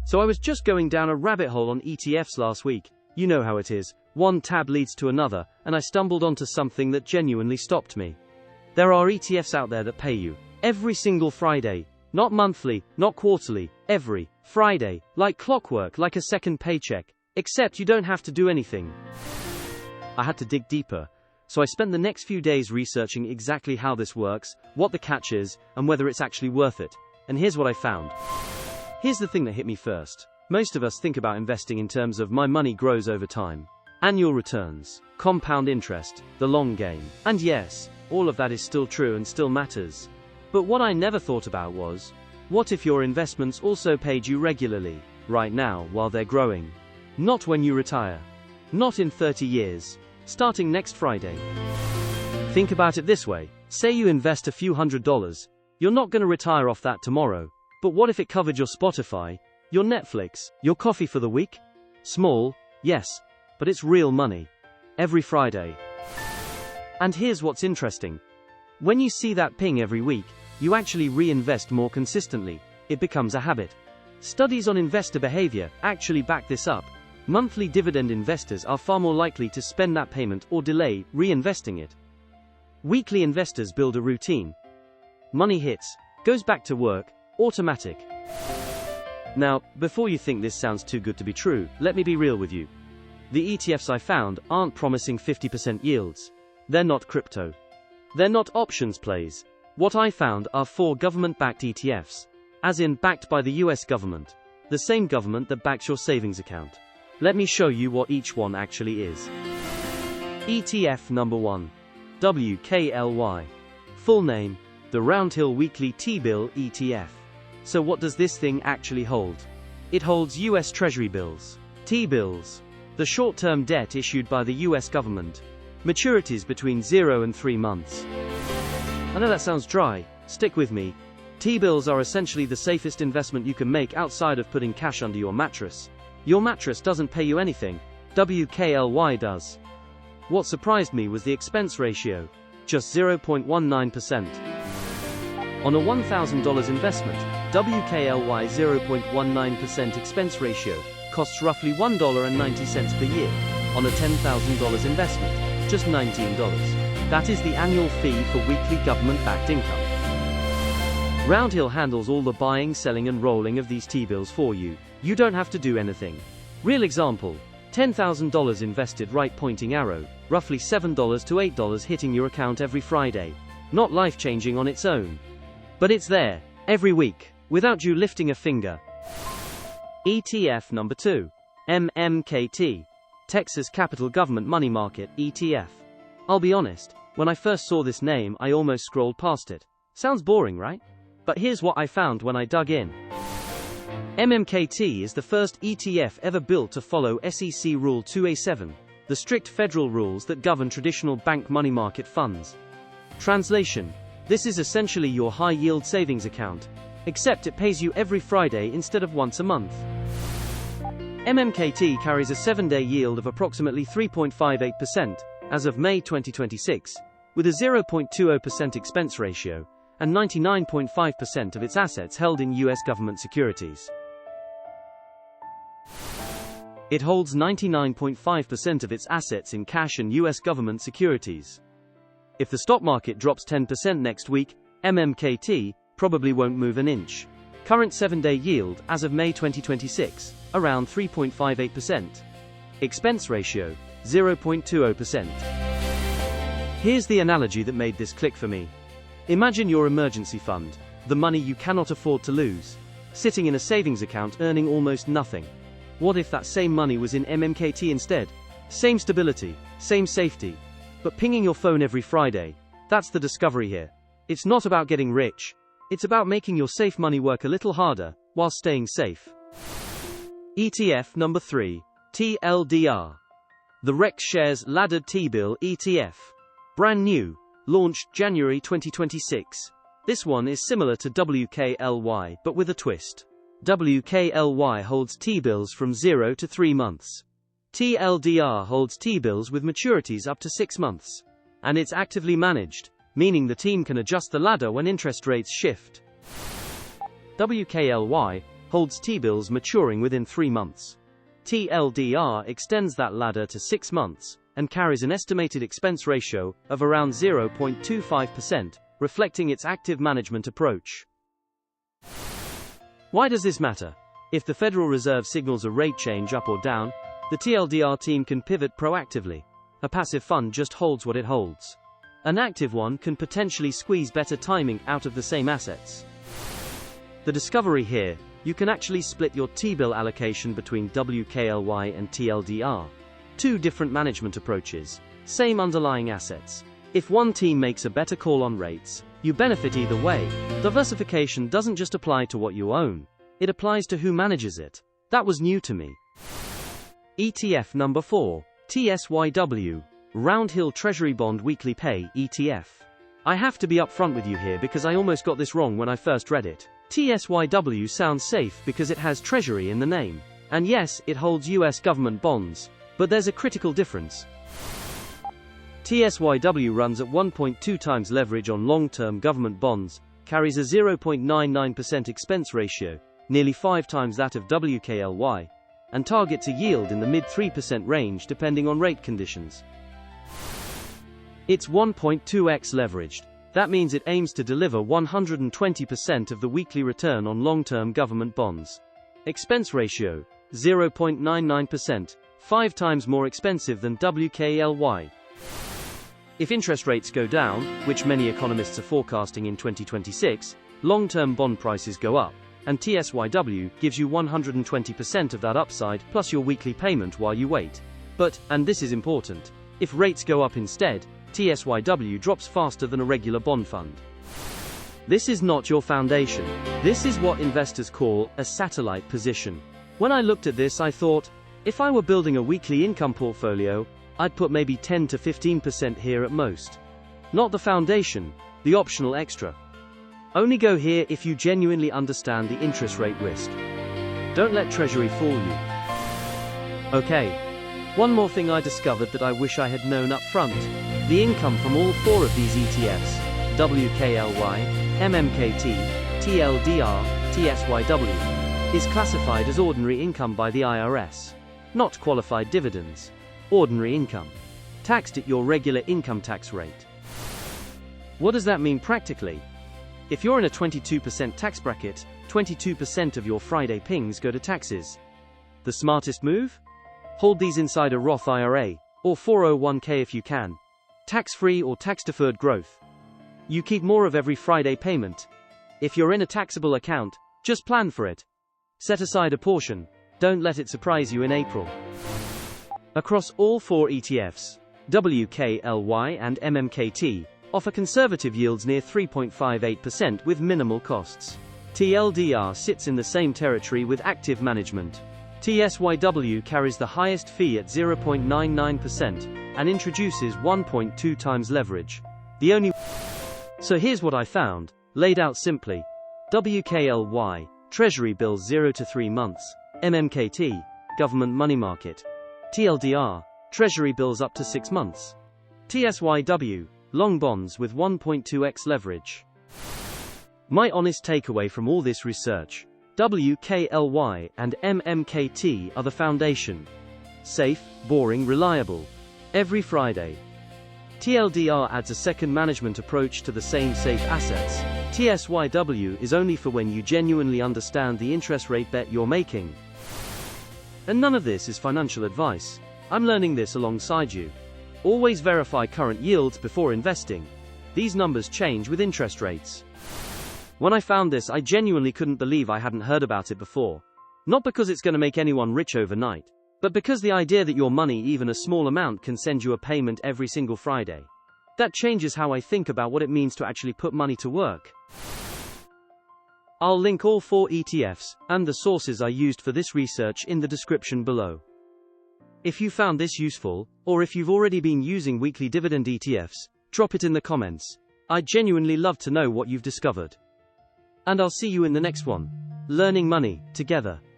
So I was just going down a rabbit hole on ETFs last week. You know how it is. One tab leads to another, and I stumbled onto something that genuinely stopped me. There are ETFs out there that pay you every single Friday. Not monthly, not quarterly, every Friday. Like clockwork, like a second paycheck. Except you don't have to do anything. I had to dig deeper. So I spent the next few days researching exactly how this works, what the catch is, and whether it's actually worth it. And here's what I found. Here's the thing that hit me first. Most of us think about investing in terms of my money grows over time. Annual returns, compound interest, the long game. And yes, all of that is still true and still matters. But what I never thought about was, what if your investments also paid you regularly, right now, while they're growing? Not when you retire. Not in 30 years. Starting next Friday. Think about it this way. Say you invest a few $100. You're not going to retire off that tomorrow. But what if it covered your Spotify, your Netflix, your coffee for the week? Small, yes, but it's real money. Every Friday. And here's what's interesting. When you see that ping every week, you actually reinvest more consistently. It becomes a habit. Studies on investor behavior actually back this up. Monthly dividend investors are far more likely to spend that payment or delay reinvesting it. Weekly investors build a routine. Money hits, goes back to work, automatic. Now, before you think this sounds too good to be true, let me be real with you. The ETFs I found aren't promising 50% yields. They're not crypto. They're not options plays. What I found are 4 government-backed ETFs. As in, backed by the US government. The same government that backs your savings account. Let me show you what each one actually is. ETF number 1. WKLY. Full name, the Roundhill Weekly T-Bill ETF. So what does this thing actually hold? It holds US Treasury bills. T-bills. The short-term debt issued by the US government. Maturities between 0 and 3 months. I know that sounds dry. Stick with me. T-bills are essentially the safest investment you can make outside of putting cash under your mattress. Your mattress doesn't pay you anything. WKLY does. What surprised me was the expense ratio. Just 0.19%. On a $1,000 investment, WKLY 0.19% expense ratio costs roughly $1.90 per year. On a $10,000 investment, just $19. That is the annual fee for weekly government-backed income. Roundhill handles all the buying, selling and rolling of these T-bills for you. You don't have to do anything. Real example, $10,000 invested, right pointing arrow, roughly $7 to $8 hitting your account every Friday. Not life-changing on its own. But it's there, every week, without you lifting a finger. ETF number 2. MMKT. Texas Capital Government Money Market ETF. I'll be honest, when I first saw this name I almost scrolled past it. Sounds boring, right? But here's what I found when I dug in. MMKT is the first ETF ever built to follow SEC Rule 2A7, the strict federal rules that govern traditional bank money market funds. Translation: this is essentially your high-yield savings account, except it pays you every Friday instead of once a month. MMKT carries a 7-day yield of approximately 3.58% as of May 2026, with a 0.20% expense ratio, and 99.5% of its assets held in US government securities. It holds 99.5% of its assets in cash and US government securities. If the stock market drops 10% next week, MMKT probably won't move an inch. Current 7-day yield as of May 2026, around 3.58%. Expense ratio, 0.20%. Here's the analogy that made this click for me. Imagine your emergency fund, the money you cannot afford to lose, sitting in a savings account earning almost nothing. What if that same money was in MMKT instead? Same stability, same safety, but pinging your phone every Friday. That's the discovery here. It's not about getting rich. It's about making your safe money work a little harder, while staying safe. ETF number 3. TLDR. The REX Shares Laddered T-Bill ETF. Brand new. Launched January 2026. This one is similar to WKLY, but with a twist. WKLY holds T-bills from 0 to 3 months. TLDR holds T-bills with maturities up to 6 months. And it's actively managed, meaning the team can adjust the ladder when interest rates shift. WKLY holds T-bills maturing within 3 months. TLDR extends that ladder to 6 months, and carries an estimated expense ratio of around 0.25%, reflecting its active management approach. Why does this matter? If the Federal Reserve signals a rate change up or down, the TLDR team can pivot proactively. A passive fund just holds what it holds. An active one can potentially squeeze better timing out of the same assets. The discovery here: you can actually split your T-bill allocation between WKLY and TLDR. 2 different management approaches, same underlying assets. If one team makes a better call on rates, you benefit either way. Diversification doesn't just apply to what you own, it applies to who manages it. That was new to me. ETF number 4, TSYW, Roundhill Treasury Bond Weekly Pay ETF. I have to be upfront with you here because I almost got this wrong when I first read it. TSYW sounds safe because it has Treasury in the name. And yes, it holds US government bonds. But there's a critical difference. TSYW runs at 1.2 times leverage on long-term government bonds, carries a 0.99% expense ratio, nearly 5 times that of WKLY, and targets a yield in the mid-3% range depending on rate conditions. It's 1.2x leveraged. That means it aims to deliver 120% of the weekly return on long-term government bonds. Expense ratio, 0.99%, 5 times more expensive than WKLY. If interest rates go down, which many economists are forecasting in 2026, long-term bond prices go up, and TSYW gives you 120% of that upside plus your weekly payment while you wait. But, and this is important, if rates go up instead, TSYW drops faster than a regular bond fund. This is not your foundation. This is what investors call a satellite position. When I looked at this, I thought, if I were building a weekly income portfolio, I'd put maybe 10 to 15% here at most. Not the foundation, the optional extra. Only go here if you genuinely understand the interest rate risk. Don't let Treasury fool you. Okay. One more thing I discovered that I wish I had known up front. The income from all 4 of these ETFs, WKLY, MMKT, TLDR, TSYW, is classified as ordinary income by the IRS. Not qualified dividends. Ordinary income. Taxed at your regular income tax rate. What does that mean practically? If you're in a 22% tax bracket, 22% of your Friday pings go to taxes. The smartest move? Hold these inside a Roth IRA, or 401k if you can. Tax-free or tax-deferred growth. You keep more of every Friday payment. If you're in a taxable account, just plan for it. Set aside a portion. Don't let it surprise you in April. Across all 4 ETFs, WKLY and MMKT offer conservative yields near 3.58% with minimal costs. TLDR sits in the same territory with active management. TSYW carries the highest fee at 0.99% and introduces 1.2 times leverage. So here's what I found, laid out simply. WKLY, Treasury bills 0 to 3 months. MMKT, government money market. TLDR, Treasury bills up to 6 months. TSYW, long bonds with 1.2x leverage. My honest takeaway from all this research: WKLY and MMKT are the foundation. Safe, boring, reliable. Every Friday. TLDR adds a second management approach to the same safe assets. TSYW is only for when you genuinely understand the interest rate bet you're making. And none of this is financial advice. I'm learning this alongside you. Always verify current yields before investing. These numbers change with interest rates. When I found this, I genuinely couldn't believe I hadn't heard about it before. Not because it's going to make anyone rich overnight, but because the idea that your money, even a small amount, can send you a payment every single Friday. That changes how I think about what it means to actually put money to work. I'll link all 4 ETFs and the sources I used for this research in the description below. If you found this useful, or if you've already been using weekly dividend ETFs, drop it in the comments. I'd genuinely love to know what you've discovered. And I'll see you in the next one. Learning money together.